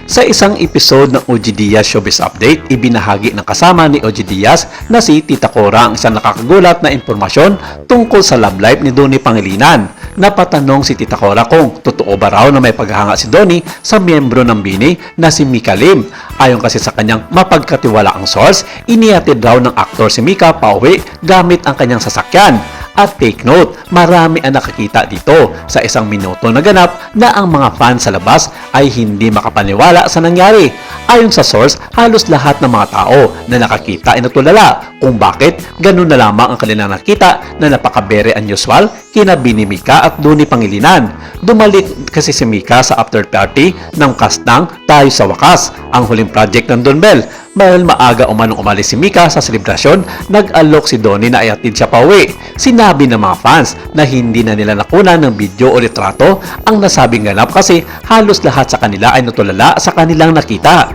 Sa isang episode ng OG Diaz Showbiz Update, ibinahagi ng kasama ni OG Diaz na si Tita Cora ang isang nakakagulat na impormasyon tungkol sa love life ni Donnie Pangilinan. Napatanong si Tita Cora kung totoo ba raw na may paghahanga si Donnie sa miyembro ng Bini na si Mika Lim. Ayon kasi sa kanyang mapagkatiwalaang source, inihatid raw ng aktor si Mika pauwi gamit ang kanyang sasakyan. At take note, marami ang nakakita dito sa isang minuto na ganap na ang mga fans sa labas ay hindi makapaniwala sa nangyari. Ayon sa source, halos lahat ng mga tao na nakakita ay natulala kung bakit ganun na lamang ang kanilang nakita na napaka-very unusual kina Bini Mika at Donnie Pangilinan. Dumalik kasi si Mika sa after party ng cast ng Tayo sa Wakas, ang huling project ng Don Bell. Dahil maaga umanong umalis si Mika sa selebrasyon, nag-alok si Donnie na ihatid siya pauwi. Sinabi ng mga fans na hindi na nila nakunan ng video o litrato ang nasabing ganap kasi halos lahat sa kanila ay natulala sa kanilang nakita.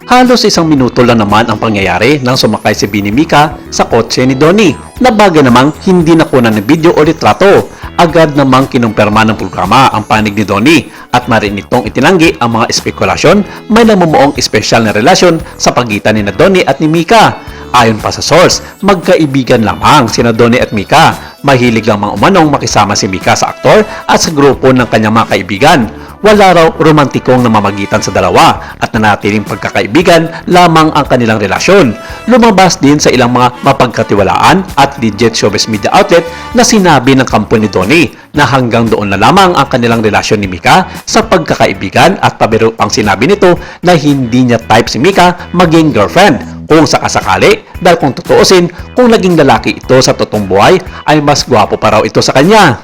Halos isang minuto lang naman ang pangyayari nang sumakay si Bini Mika sa kotse ni Donnie. Na bagay namang hindi nakunan ng video o litrato. Agad namang kinumpirma ng programa ang panig ni Donnie at marin itong itinanggi ang mga espekulasyon may namumuong espesyal na relasyon sa pagitan ni Donnie at ni Mika. Ayon pa sa source, magkaibigan lamang sina Donnie at Mika. Mahilig lamang umanong makisama si Mika sa aktor at sa grupo ng kanyang mga kaibigan. Wala raw romantikong namamagitan sa dalawa at nanatiling pagkakaibigan lamang ang kanilang relasyon. Lumabas din sa ilang mga mapagkatiwalaan at legit showbiz media outlet na sinabi ng kampo ni Donnie na hanggang doon na lamang ang kanilang relasyon ni Mika sa pagkakaibigan at pabiro pang sinabi nito na hindi niya type si Mika maging girlfriend. Kung sakasakali, dahil kung tutuusin, kung naging lalaki ito sa totoong buhay, ay mas gwapo pa raw ito sa kanya.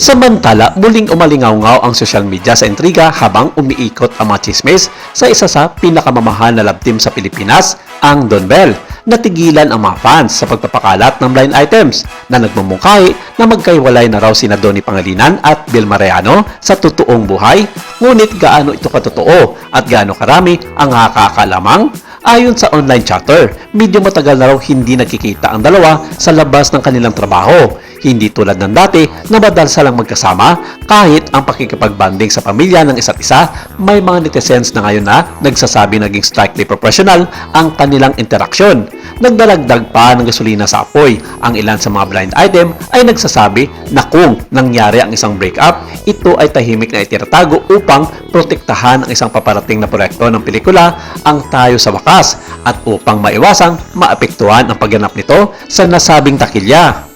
Samantala, muling umalingaw-ngaw ang social media sa intriga habang umiikot ang mga chismis sa isa sa pinakamamahal na love team sa Pilipinas, ang Don Bell. Natigilan ang mga fans sa pagpapakalat ng blind items na nagmumungkahi na magkaiwalay na raw sina Donnie Pangilinan at Bill Mariano sa totoong buhay. Ngunit gaano ito katotoo at gaano karami ang nakakalamang? Ayon sa online chatter, medyo matagal na raw hindi nagkikita ang dalawa sa labas ng kanilang trabaho. Hindi tulad ng dati na madalas lang magkasama kahit ang pakikipag-banding sa pamilya ng isa't isa, may mga netizens na ngayon na nagsasabi naging strictly professional ang kanilang interaksyon. Nagdalagdag pa ng gasolina sa apoy. Ang ilan sa mga blind item ay nagsasabi na kung nangyari ang isang breakup, ito ay tahimik na itinatago upang protektahan ang isang paparating na proyekto ng pelikula, ang Tayo sa Wakas, at upang maiwasang maapektuhan ang pagganap nito sa nasabing takilya.